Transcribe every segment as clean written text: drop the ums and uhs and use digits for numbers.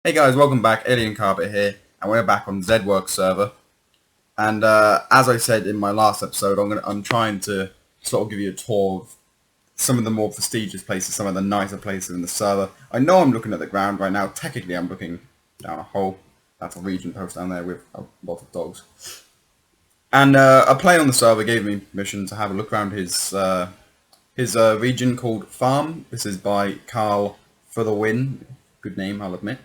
Hey guys, welcome back. Aliencarpet here, and we're back on Zedwork server. And as I said in my last episode, I'm trying to sort of give you a tour of some of the more prestigious places, some of the nicer places in the server. I know I'm looking at the ground right now. Technically, I'm looking down a hole. That's a region post down there with a lot of dogs. And a player on the server gave me permission to have a look around his region called Farm. This is by Carl for the Win. Good name, I'll admit.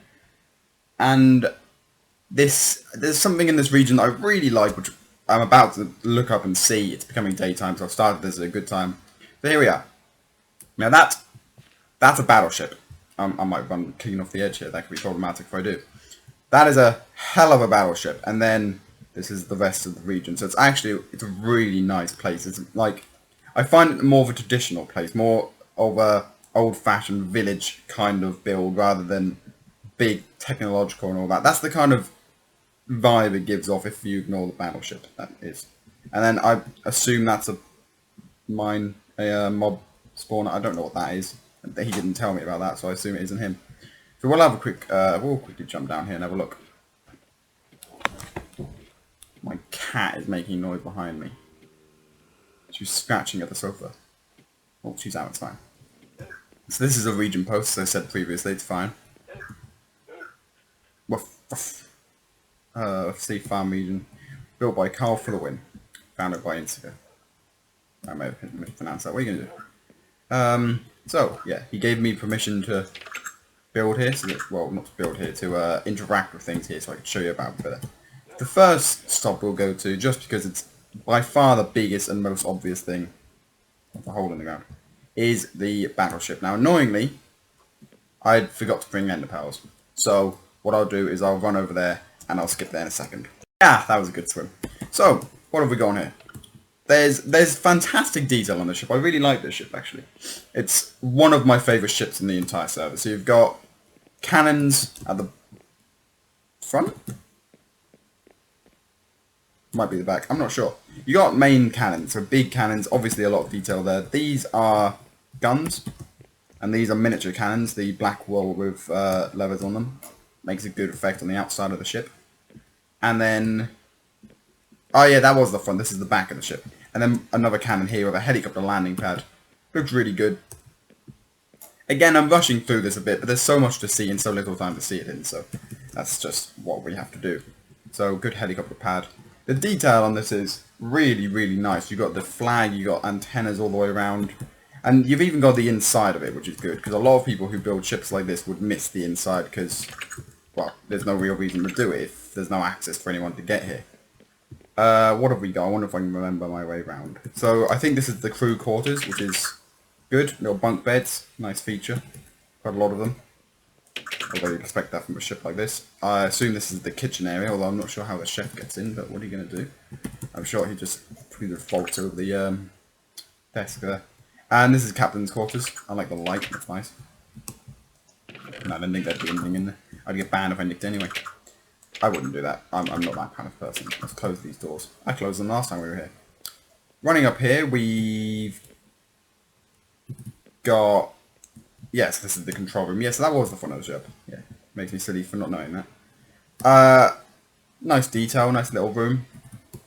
And there's something in this region that I really like, which I'm about to look up and see. It's becoming daytime, so I've started this at a good time. So here we are. Now that's a battleship. I might run clean off the edge here. That could be problematic if I do. That is a hell of a battleship. And then this is the rest of the region. So it's a really nice place. It's like, I find it more of a traditional place, more of a old-fashioned village kind of build rather than big technological and all that. That's the kind of vibe it gives off if you ignore the battleship, that is. And then I assume that's a mob spawner. I don't know what that is. He didn't tell me about that, so I assume it isn't him. So we'll have a we'll quickly jump down here and have a look. My cat is making noise behind me. She's scratching at the sofa. Oh, she's out, it's fine. So this is a region post, as I said previously, it's fine. Steve Farm region, built by Carl for the Win, founded by Insiga. I may have mispronounced that. What are you gonna do? So yeah, he gave me permission to build here. So that, well, not to build here, to interact with things here, so I can show you about it better. The first stop we'll go to, just because it's by far the biggest and most obvious thing of the hole in the ground, is the battleship. Now, annoyingly, I forgot to bring ender powers. So what I'll do is I'll run over there and I'll skip there in a second. Yeah, that was a good swim. So, what have we got on here? There's fantastic detail on the ship. I really like this ship, actually. It's one of my favourite ships in the entire server. So you've got cannons at the front? Might be the back, I'm not sure. You got main cannons, so big cannons, obviously a lot of detail there. These are guns, and these are miniature cannons, the black wool with levers on them. Makes a good effect on the outside of the ship. And then, oh yeah, that was the front, this is the back of the ship. And then another cannon here with a helicopter landing pad. Looks really good. Again, I'm rushing through this a bit, but there's so much to see and so little time to see it in, so that's just what we have to do. So, good helicopter pad. The detail on this is really, really nice. You've got the flag, you've got antennas all the way around, and you've even got the inside of it, which is good, because a lot of people who build ships like this would miss the inside, because, well, there's no real reason to do it if there's no access for anyone to get here. What have we got? I wonder if I can remember my way around. So, I think this is the crew quarters, which is good. Little bunk beds, nice feature. Quite a lot of them. Although you'd expect that from a ship like this. I assume this is the kitchen area, although I'm not sure how the chef gets in, but what are you going to do? I'm sure he just bolts over the desk there. And this is Captain's quarters. I like the light, that's nice. No, I didn't think there'd be anything in there. I'd get banned if I nicked anyway. I wouldn't do that. I'm not that kind of person. Let's close these doors. I closed them last time we were here. Running up here, we've got... Yes, this is the control room. Yes, that was the front of the ship. Yeah, makes me silly for not knowing that. Nice detail, nice little room.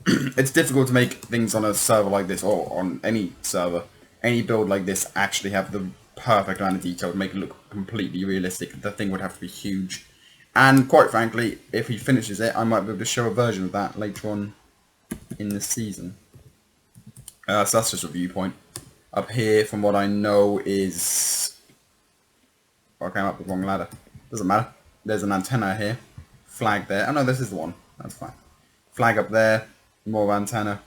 It's difficult to make things on a server like this, or on any server, any build like this, actually have the perfect amount of detail to make it look completely realistic. The thing would have to be huge. And quite frankly, if he finishes it, I might be able to show a version of that later on in the season. So that's just a viewpoint. Up here, from what I know, is... I came up with the wrong ladder. Doesn't matter. There's an antenna here. Flag there. Oh no, this is the one. That's fine. Flag up there. More antenna.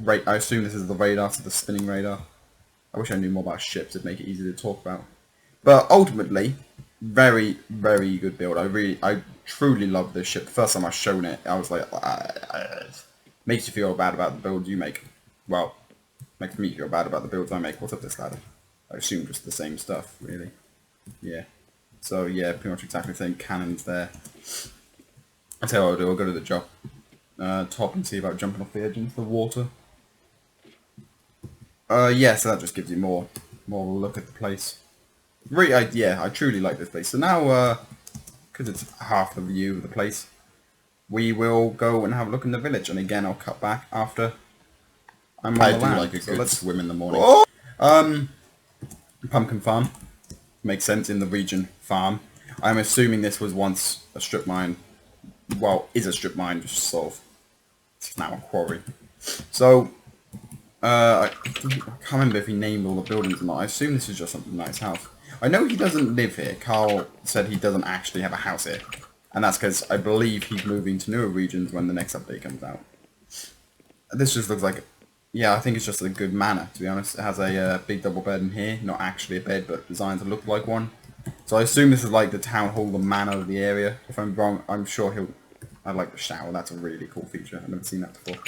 I assume this is the radar, so the spinning radar. I wish I knew more about ships. It'd make it easier to talk about. But ultimately, very, very good build. I truly love this ship. The first time I've shown it, I was like, makes you feel bad about the builds you make. Well, makes me feel bad about the builds I make. What's up this ladder? I assume just the same stuff, really. Yeah. So yeah, pretty much exactly the same cannons there. I'll tell you what I'll do, I'll go to the job. Top and see about jumping off the edge into the water. Yeah, so that just gives you more look at the place. Really, yeah, I truly like this place. So now, because it's half the view of the place, we will go and have a look in the village. And again, I'll cut back after I'm on the land. I do like a good swim in the morning. Oh! Pumpkin farm. Makes sense in the region. Farm. I'm assuming this was once a strip mine. Well, is a strip mine, just sort of. It's now a quarry. So, I can't remember if he named all the buildings or not. I assume this is just a nice house. I know he doesn't live here. Carl said he doesn't actually have a house here. And that's because I believe he's moving to newer regions when the next update comes out. This just looks like... Yeah, I think it's just a good manor, to be honest. It has a big double bed in here. Not actually a bed, but designed to look like one. So I assume this is like the town hall, the manor of the area. If I'm wrong, I'm sure he'll... I like the shower. That's a really cool feature. I've never seen that before.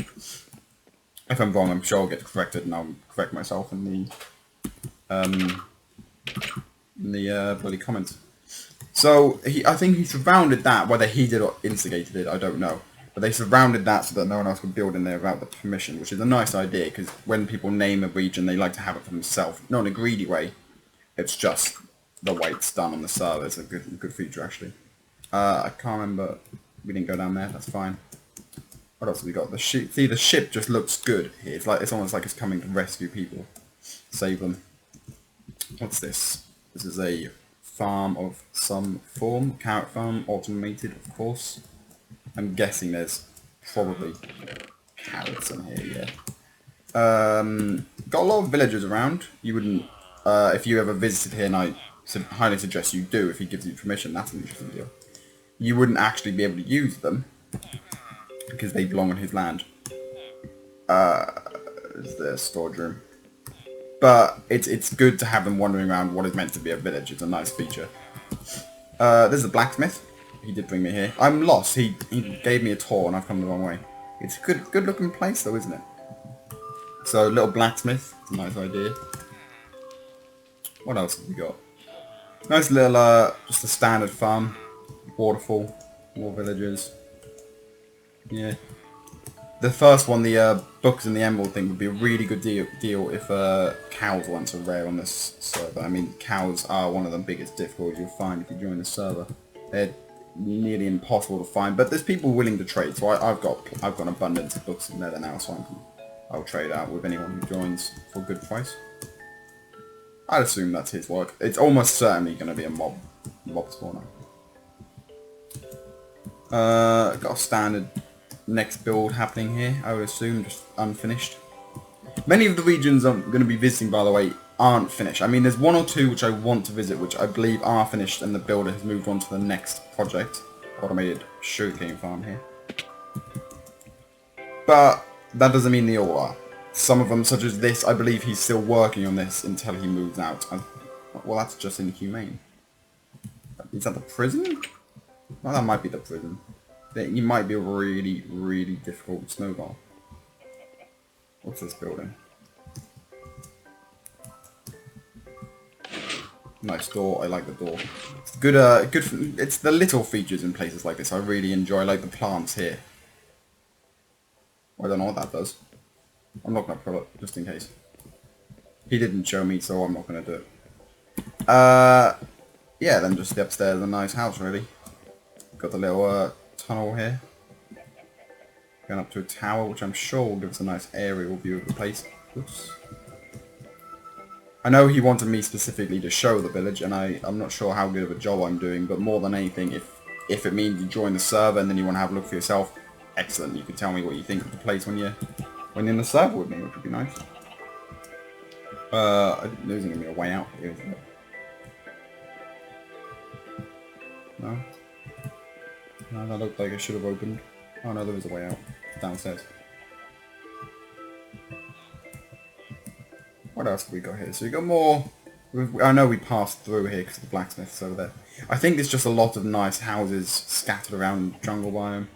If I'm wrong, I'm sure I'll get corrected and I'll correct myself in the bloody comments. So, I think he surrounded that, whether he did or instigated it, I don't know. But they surrounded that so that no one else could build in there without the permission, which is a nice idea, because when people name a region, they like to have it for themselves. Not in a greedy way, it's just the way it's done on the server. It's a good feature, actually. I can't remember, we didn't go down there, that's fine. What else have we got? The ship, see, the ship just looks good here. It's almost like it's coming to rescue people, save them. What's this? This is a farm of some form. Carrot farm, automated, of course. I'm guessing there's probably carrots in here, yeah. Got a lot of villagers around. You wouldn't, if you ever visited here, and I highly suggest you do if he gives you permission. That's an interesting deal. You wouldn't actually be able to use them because they belong on his land. Is there a storage room? But it's good to have them wandering around what is meant to be a village. It's a nice feature. There's a blacksmith. He did bring me here. I'm lost. He gave me a tour and I've come the wrong way. It's a good looking place though, isn't it? So, little blacksmith. It's a nice idea. What else have we got? Nice little, just a standard farm. Waterfall. More villagers. Yeah. The first one, the books and the emerald thing, would be a really good deal if cows weren't so rare on this server. I mean, cows are one of the biggest difficulties you'll find if you join the server. They're nearly impossible to find, but there's people willing to trade. So I've got an abundance of books and leather now, so I'll trade out with anyone who joins for a good price. I'd assume that's his work. It's almost certainly going to be a mob spawner. Got a standard next build happening here, I would assume, just unfinished. Many of the regions I'm going to be visiting, by the way, aren't finished. I mean, there's one or two which I want to visit, which I believe are finished, and the builder has moved on to the next project. Automated sugarcane farm here. But that doesn't mean they all are. Some of them, such as this, I believe he's still working on this until he moves out. Well, that's just inhumane. Is that the prison? Well, that might be the prison. He might be a really, really difficult snowball. What's this building? Nice door. I like the door. It's good. It's the little features in places like this I really enjoy. I like the plants here. I don't know what that does. I'm not gonna pull it just in case. He didn't show me, so I'm not gonna do it. Yeah. Then just the upstairs, a nice house, really. Got the little tunnel here. Going up to a tower, which I'm sure will give us a nice aerial view of the place. Oops. I know he wanted me specifically to show the village, and I'm not sure how good of a job I'm doing, but more than anything, if it means you join the server and then you want to have a look for yourself, excellent. You can tell me what you think of the place when you're in the server with me, which would be nice. There's going to be a way out here, isn't it? No? No, that looked like it should have opened. Oh no, there was a way out. Downstairs. What else have we got here? So we got more... I know we passed through here because the blacksmith's over there. I think there's just a lot of nice houses scattered around the jungle biome.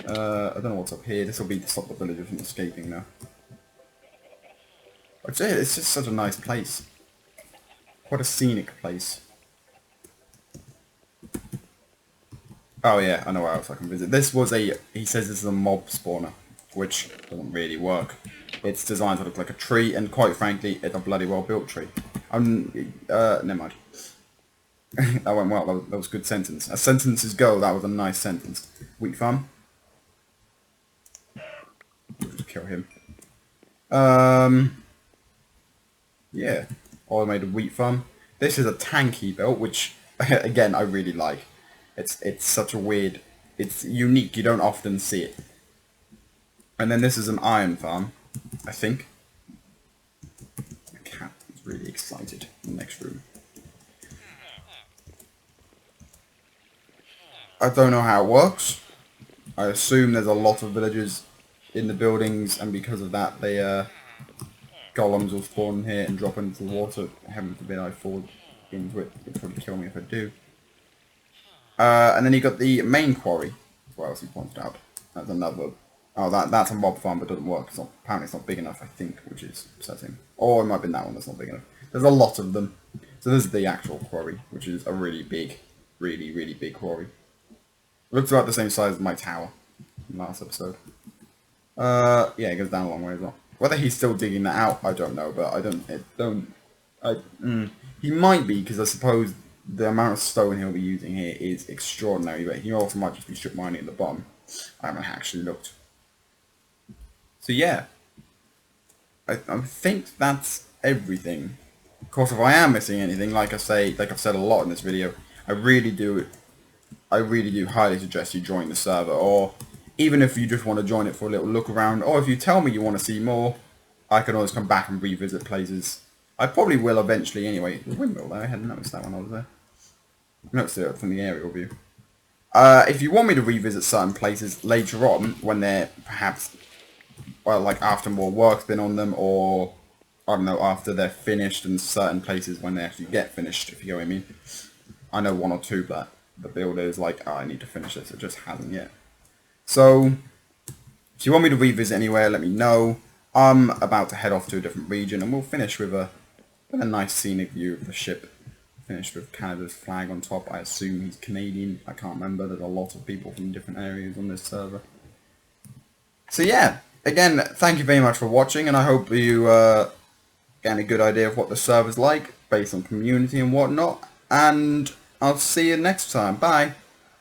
I don't know what's up here. This will be to stop the villagers from escaping now. I'd say it's just such a nice place. What a scenic place. Oh yeah, I know where else I can visit. This was he says this is a mob spawner, which doesn't really work. It's designed to look like a tree, and quite frankly, it's a bloody well built tree. Never mind. That went well. That was a good sentence. As sentences go, that was a nice sentence. Wheat farm. Just kill him. Yeah. I made a wheat farm. This is a tanky build, which again I really like. It's such a weird. It's unique. You don't often see it. And then this is an iron farm, I think. The cat is really excited in the next room. I don't know how it works. I assume there's a lot of villagers in the buildings, and because of that, they golems will spawn here and drop into the water. Heaven forbid I fall into it. It'll probably kill me if I do. And then you got the main quarry. What else he pointed out? That's another. Oh, that's a mob farm, but doesn't work. Apparently it's not big enough, I think, which is upsetting. Or it might have been that one that's not big enough. There's a lot of them. So this is the actual quarry, which is a really big, really big quarry. Looks about the same size as my tower in last episode. Yeah, it goes down a long way as well. Whether he's still digging that out, I don't know, but he might be, because I suppose the amount of stone he'll be using here is extraordinary, but he also might just be strip mining at the bottom. I haven't actually looked. So yeah, I think that's everything. Of course, if I am missing anything, like I've said a lot in this video, I really do highly suggest you join the server, or even if you just want to join it for a little look around, or if you tell me you want to see more, I can always come back and revisit places. I probably will eventually anyway. The windmill there, I hadn't noticed that when I was there. I noticed it from the aerial view. If you want me to revisit certain places later on, when they're perhaps, well, like after more work's been on them, or, I don't know, after they're finished, and certain places when they actually get finished, if you know what I mean. I know one or two, but the builder is like, oh, I need to finish this, it just hasn't yet. So, if you want me to revisit anywhere, let me know. I'm about to head off to a different region, and we'll finish with a nice scenic view of the ship. Finished with Canada's flag on top. I assume he's Canadian. I can't remember. There's a lot of people from different areas on this server. So yeah, again, thank you very much for watching, and I hope you get a good idea of what the server's like, based on community and whatnot. And I'll see you next time. Bye!